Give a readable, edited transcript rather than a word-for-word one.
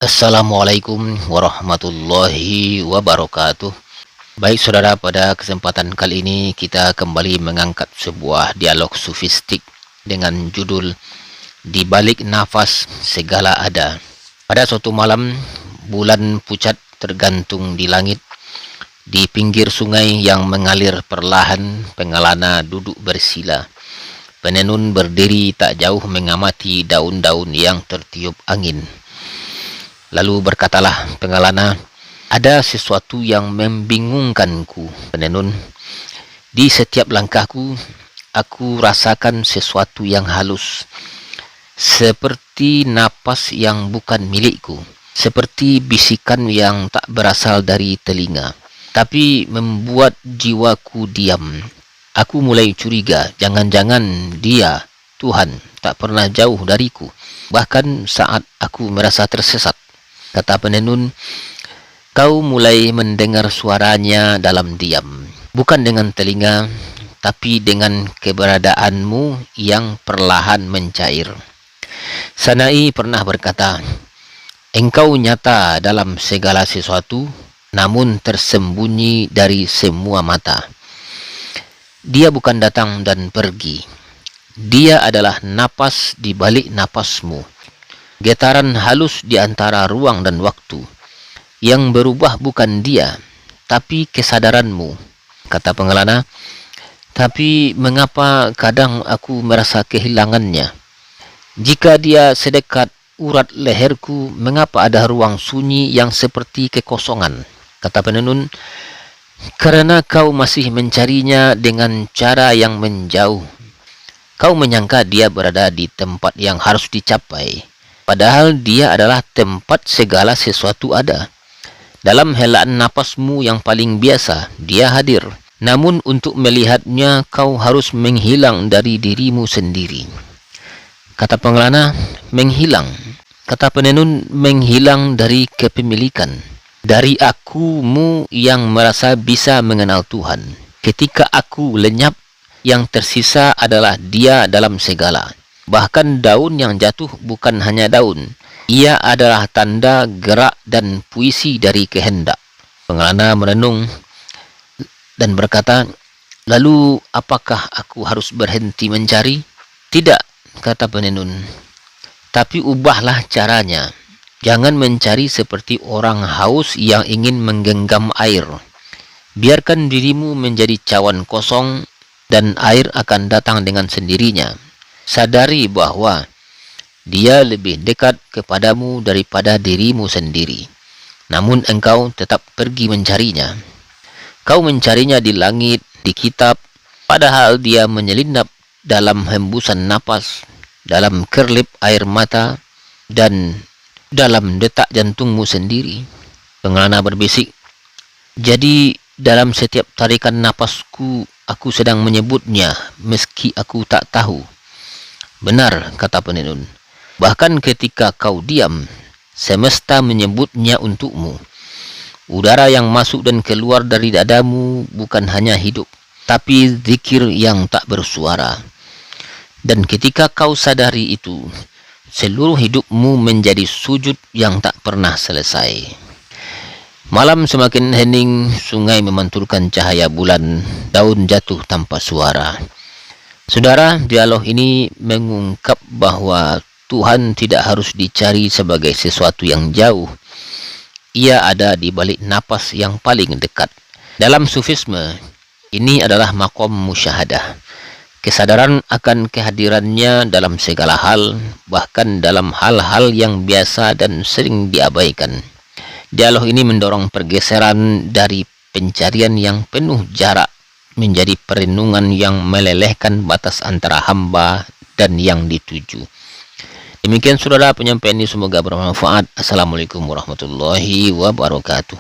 Assalamualaikum warahmatullahi wabarakatuh. Baik saudara, pada kesempatan kali ini kita kembali mengangkat sebuah dialog sufistik dengan judul Di Balik Nafas Segala Ada. Pada suatu malam, bulan pucat tergantung di langit. Di pinggir sungai yang mengalir perlahan, pengelana duduk bersila. Penenun berdiri tak jauh mengamati daun-daun yang tertiup angin. Lalu berkatalah pengelana, "Ada sesuatu yang membingungkanku, penenun. Di setiap langkahku, aku rasakan sesuatu yang halus, seperti napas yang bukan milikku, seperti bisikan yang tak berasal dari telinga, tapi membuat jiwaku diam. Aku mulai curiga, jangan-jangan dia, Tuhan, tak pernah jauh dariku, bahkan saat aku merasa tersesat." Kata penenun, "Kau mulai mendengar suaranya dalam diam, bukan dengan telinga, tapi dengan keberadaanmu yang perlahan mencair." Sanai pernah berkata, "Engkau nyata dalam segala sesuatu, namun tersembunyi dari semua mata." Dia bukan datang dan pergi. Dia adalah napas di balik napasmu. Getaran halus di antara ruang dan waktu. Yang berubah bukan dia, tapi kesadaranmu. Kata pengelana, "Tapi mengapa kadang aku merasa kehilangannya? Jika dia sedekat urat leherku, mengapa ada ruang sunyi yang seperti kekosongan?" Kata penenun, "Karena kau masih mencarinya dengan cara yang menjauh. Kau menyangka dia berada di tempat yang harus dicapai. Padahal dia adalah tempat segala sesuatu ada. Dalam helaan napasmu yang paling biasa, dia hadir. Namun untuk melihatnya, kau harus menghilang dari dirimu sendiri." Kata pengelana, "Menghilang." Kata penenun, "Menghilang dari kepemilikan. Dari akumu yang merasa bisa mengenal Tuhan. Ketika aku lenyap, yang tersisa adalah dia dalam segala. Bahkan daun yang jatuh bukan hanya daun. Ia adalah tanda gerak dan puisi dari kehendak." Pengelana merenung dan berkata, "Lalu apakah aku harus berhenti mencari?" "Tidak," kata penenun. "Tapi ubahlah caranya. Jangan mencari seperti orang haus yang ingin menggenggam air. Biarkan dirimu menjadi cawan kosong dan air akan datang dengan sendirinya. Sadari bahwa dia lebih dekat kepadamu daripada dirimu sendiri. Namun engkau tetap pergi mencarinya. Kau mencarinya di langit, di kitab, padahal dia menyelinap dalam hembusan napas, dalam kerlip air mata, dan dalam detak jantungmu sendiri." Pengelana berbisik, "Jadi dalam setiap tarikan napasku, aku sedang menyebutnya meski aku tak tahu." "Benar," kata penenun. "Bahkan ketika kau diam, semesta menyebutnya untukmu. Udara yang masuk dan keluar dari dadamu bukan hanya hidup, tapi zikir yang tak bersuara. Dan ketika kau sadari itu, seluruh hidupmu menjadi sujud yang tak pernah selesai." Malam semakin hening, sungai memantulkan cahaya bulan, daun jatuh tanpa suara. Saudara, dialog ini mengungkap bahwa Tuhan tidak harus dicari sebagai sesuatu yang jauh. Ia ada di balik napas yang paling dekat. Dalam sufisme, ini adalah makom musyahadah. Kesadaran akan kehadirannya dalam segala hal, bahkan dalam hal-hal yang biasa dan sering diabaikan. Dialog ini mendorong pergeseran dari pencarian yang penuh jarak menjadi perenungan yang melelehkan batas antara hamba dan yang dituju. Demikian saudara, penyampaian ini semoga bermanfaat. Assalamualaikum warahmatullahi wabarakatuh.